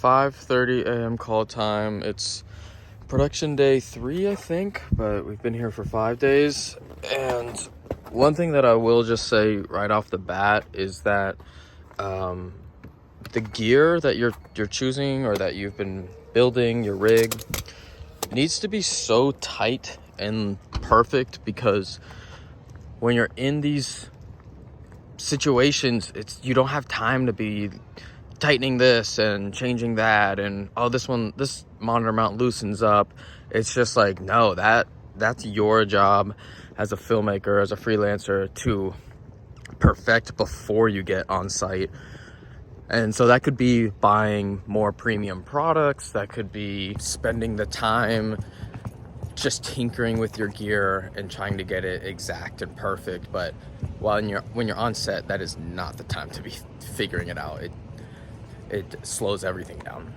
5:30 a.m. call time. It's production day 3, I think, but we've been here for 5 days. And one thing that I will just say right off the bat is that the gear that you're choosing or that you've been building, your rig, needs to be so tight and perfect, because when you're in these situations, you don't have time to be tightening this and changing that and this monitor mount loosens up. It's just like, no, that's your job as a filmmaker, as a freelancer, to perfect before you get on site. And so that could be buying more premium products, that could be spending the time just tinkering with your gear and trying to get it exact and perfect. But when you're on set, that is not the time to be figuring it out. It slows everything down.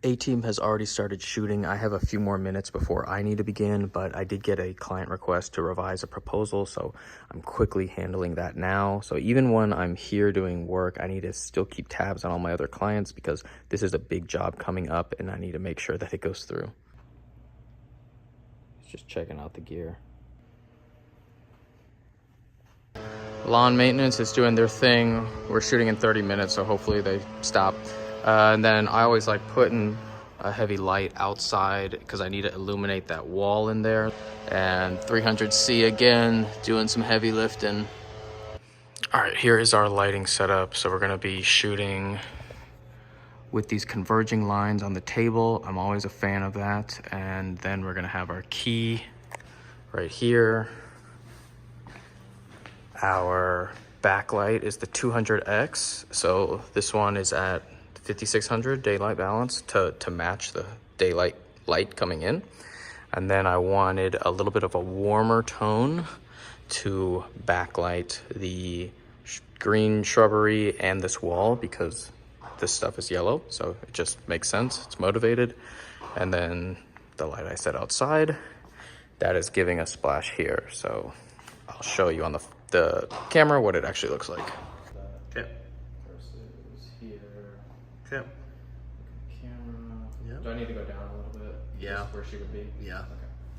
A-Team has already started shooting. I have a few more minutes before I need to begin, but I did get a client request to revise a proposal, so I'm quickly handling that now. So even when I'm here doing work, I need to still keep tabs on all my other clients, because this is a big job coming up and I need to make sure that it goes through. Just checking out the gear. Lawn maintenance is doing their thing. We're shooting in 30 minutes, so hopefully they stop. And then I always like putting a heavy light outside because I need to illuminate that wall in there. And 300C again, doing some heavy lifting. All right, here is our lighting setup. So we're gonna be shooting with these converging lines on the table. I'm always a fan of that. And then we're gonna have our key right here. Our backlight is the 200X. So this one is at 5600 daylight balance to match the daylight light coming in. And then I wanted a little bit of a warmer tone to backlight the green shrubbery and this wall, because this stuff is yellow, so it just makes sense. It's motivated. And then the light I set outside, that is giving a splash here. So I'll show you on the camera what it actually looks like. Okay. Versus here. Okay. Camera. Yep. Do I need to go down a little bit? Yeah. Just where she would be? Yeah. Okay.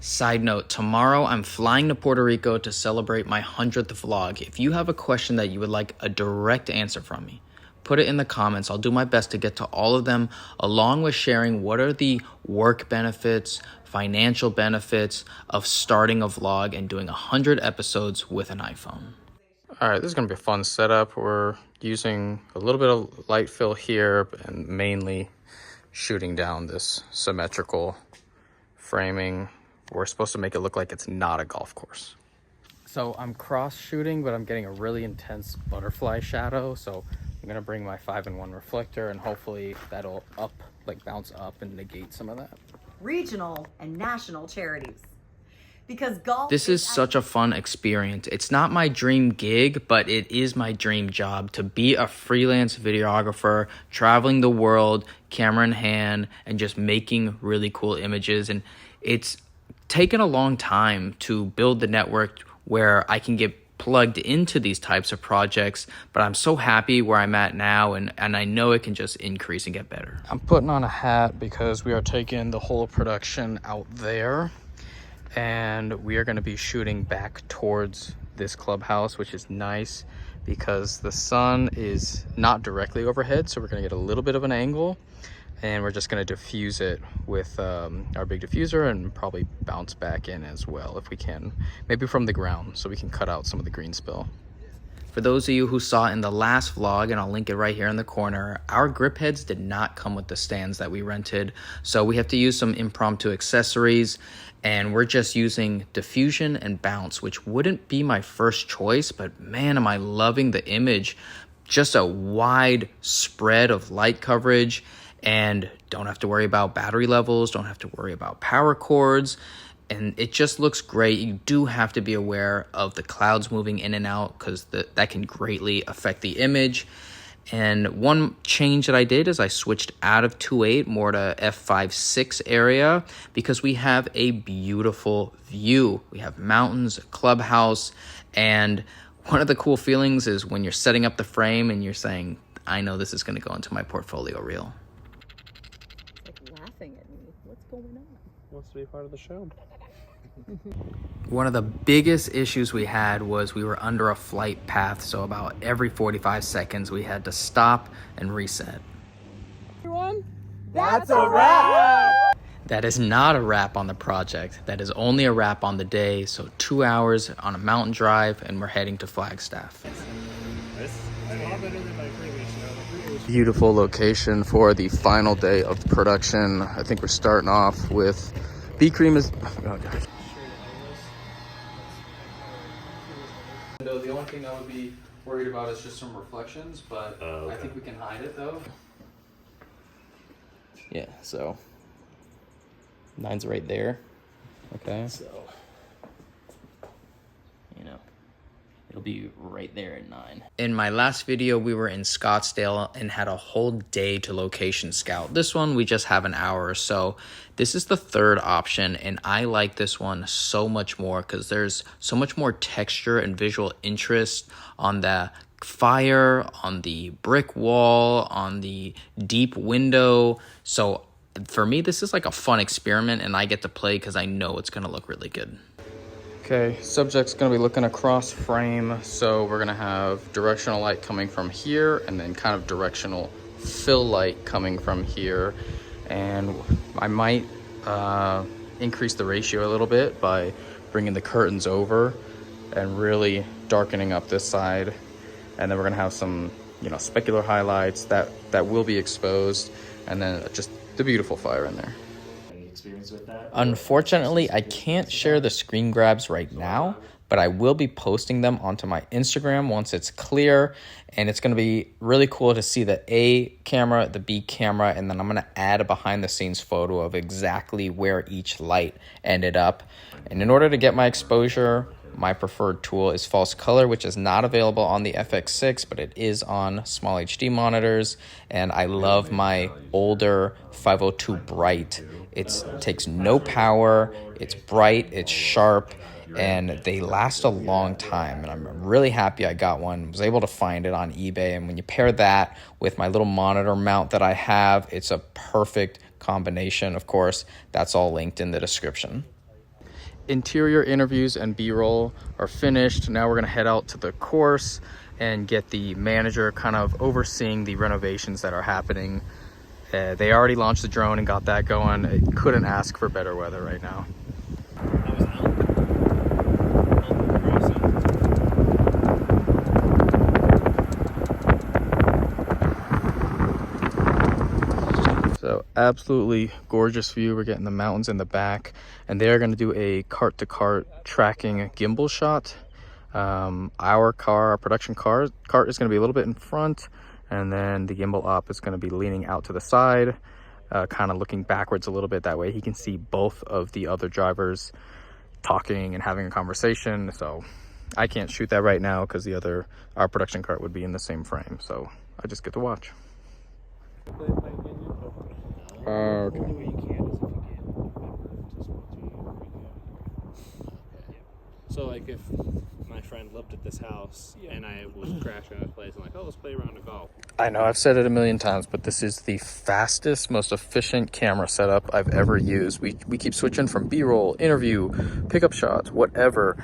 Side note, tomorrow I'm flying to Puerto Rico to celebrate my 100th vlog. If you have a question that you would like a direct answer from me, put it in the comments. I'll do my best to get to all of them, along with sharing what are the work benefits, financial benefits of starting a vlog and doing 100 episodes with an iPhone. All right, this is gonna be a fun setup. We're using a little bit of light fill here and mainly shooting down this symmetrical framing. We're supposed to make it look like it's not a golf course. So I'm cross shooting, but I'm getting a really intense butterfly shadow. So I'm gonna bring my 5-in-1 reflector, and hopefully that'll bounce up and negate some of that. Regional and national charities. Because golf This is such a fun experience. It's not my dream gig, but it is my dream job to be a freelance videographer, traveling the world, camera in hand, and just making really cool images. And it's taken a long time to build the network where I can get plugged into these types of projects, but I'm so happy where I'm at now, and I know it can just increase and get better. I'm putting on a hat because we are taking the whole production out there, and we are going to be shooting back towards this clubhouse, which is nice because the sun is not directly overhead, so we're going to get a little bit of an angle, and we're just going to diffuse it with our big diffuser and probably bounce back in as well if we can, maybe from the ground, so we can cut out some of the green spill. For those of you who saw in the last vlog, and I'll link it right here in the corner, our grip heads did not come with the stands that we rented, so we have to use some impromptu accessories, and we're just using diffusion and bounce, which wouldn't be my first choice, but man, am I loving the image. Just a wide spread of light coverage, and don't have to worry about battery levels, don't have to worry about power cords, and it just looks great. You do have to be aware of the clouds moving in and out, because that can greatly affect the image. And one change that I did is I switched out of 2.8 more to F5.6 area, because we have a beautiful view. We have mountains, a clubhouse, and one of the cool feelings is when you're setting up the frame and you're saying, I know this is going to go into my portfolio reel. It's like laughing at me. What's going on? Wants to be part of the show. One of the biggest issues we had was we were under a flight path, so about every 45 seconds we had to stop and reset. Everyone, That's a wrap! That is not a wrap on the project. That is only a wrap on the day. So 2 hours on a mountain drive and we're heading to Flagstaff. this is a lot better than my previous show. Beautiful location for the final day of production. I think we're starting off with B cream is. Oh, gosh. The only thing I would be worried about is just some reflections, but okay. I think we can hide it though. Yeah, so 9's right there. Okay. So, you know, it'll be right there at 9. In my last video, we were in Scottsdale and had a whole day to location scout. This one, we just have an hour or so. This is the third option, and I like this one so much more because there's so much more texture and visual interest on the fire, on the brick wall, on the deep window. So for me, this is like a fun experiment, and I get to play because I know it's going to look really good. Okay, subject's gonna be looking across frame, so we're gonna have directional light coming from here and then kind of directional fill light coming from here. And I might increase the ratio a little bit by bringing the curtains over and really darkening up this side. And then we're gonna have some, you know, specular highlights that will be exposed, and then just the beautiful fire in there. Experience with that? Unfortunately, I can't share the screen grabs right now, but I will be posting them onto my Instagram once it's clear, and it's going to be really cool to see the A camera, the B camera, and then I'm going to add a behind the scenes photo of exactly where each light ended up. And in order to get my exposure, my preferred tool is false color, which is not available on the FX6, but it is on small HD monitors. And I love my older 502 bright. It takes no power, it's bright, it's sharp, and they last a long time. And I'm really happy I got one. Was able to find it on eBay. And when you pair that with my little monitor mount that I have, it's a perfect combination. Of course, that's all linked in the description. Interior interviews and B-roll are finished. Now we're gonna head out to the course and get the manager kind of overseeing the renovations that are happening. They already launched the drone and got that going. It couldn't ask for better weather right now. So absolutely gorgeous view. We're getting the mountains in the back, and they're going to do a cart-to-cart tracking gimbal shot. Our production cart is going to be a little bit in front, and then the gimbal op is going to be leaning out to the side, kind of looking backwards a little bit. That way he can see both of the other drivers talking and having a conversation. So I can't shoot that right now because our production cart would be in the same frame, so I just get to watch. Okay. So like if my friend lived at this house and I was crashing at his place and like, oh, let's play a round of golf. I know I've said it a million times, but this is the fastest, most efficient camera setup I've ever used. We keep switching from B-roll, interview, pickup shots, whatever,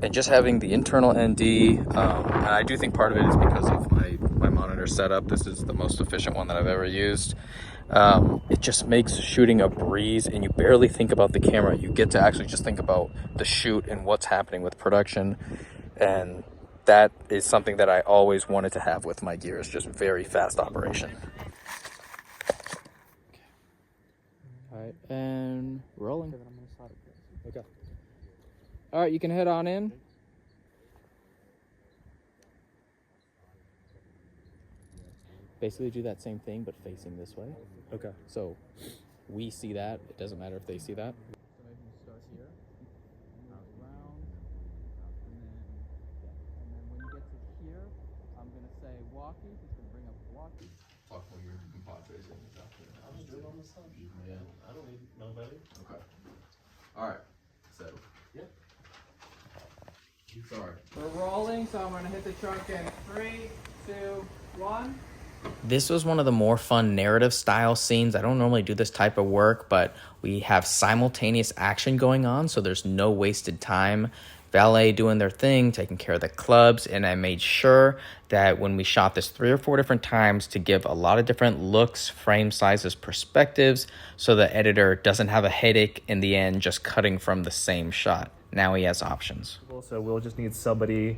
and just having the internal ND. And I do think part of it is because of my monitor setup. This is the most efficient one that I've ever used. It just makes shooting a breeze, and you barely think about the camera. You get to actually just think about the shoot and what's happening with production, and that is something that I always wanted to have with my gear. It's just very fast operation. All right, and rolling. Okay. All right, you can head on in. Basically do that same thing, but facing this way. Okay. So we see that. It doesn't matter if they see that. So maybe you start here, around, and then when you get to here, I'm gonna say walkie. He's gonna bring up the walkie. Talk when you're compadres and stuff. I'll just do it on the side. Yeah. I don't need nobody. Okay. All right. So. Yeah. Sorry. We're rolling, so I'm gonna hit the truck in 3, 2, 1. This was one of the more fun narrative style scenes. I don't normally do this type of work, but we have simultaneous action going on, so there's no wasted time. Valet doing their thing, taking care of the clubs, and I made sure that when we shot this 3 or 4 different times to give a lot of different looks, frame sizes, perspectives, so the editor doesn't have a headache in the end just cutting from the same shot. Now he has options. So we'll just need somebody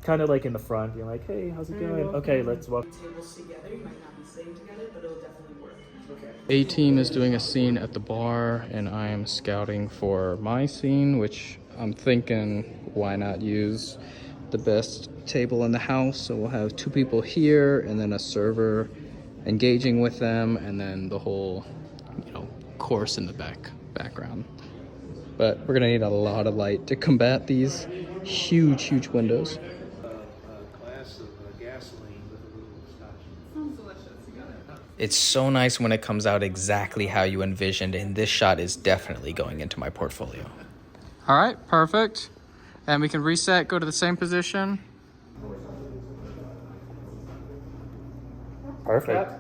kind of like in the front, being like, hey, how's it going? Okay, let's walk. Tables together, you might not be sitting together, but it'll definitely work. Okay. A-Team is doing a scene at the bar, and I am scouting for my scene, which I'm thinking, why not use the best table in the house? So we'll have 2 people here, and then a server engaging with them, and then the whole, course in the background. But we're gonna need a lot of light to combat these huge windows. Glass of gasoline with a little scotch. Sounds delicious. It's so nice when it comes out exactly how you envisioned, and this shot is definitely going into my portfolio. All right, perfect. And we can reset, go to the same position. Perfect.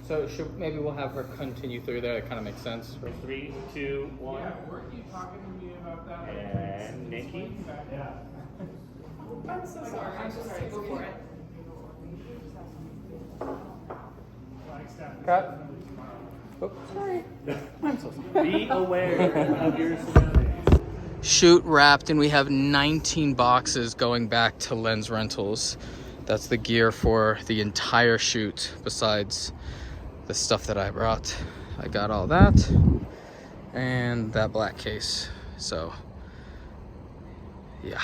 So maybe we'll have her continue through there. That kind of makes sense. 3, 2, 1. Yeah, weren't you talking to me about that? And Nikki. Yeah. I'm so sorry. Go for it. Cut. Be aware of your surroundings. Shoot wrapped, and we have 19 boxes going back to Lens Rentals. That's the gear for the entire shoot, besides the stuff that I brought. I got all that and that black case. So yeah.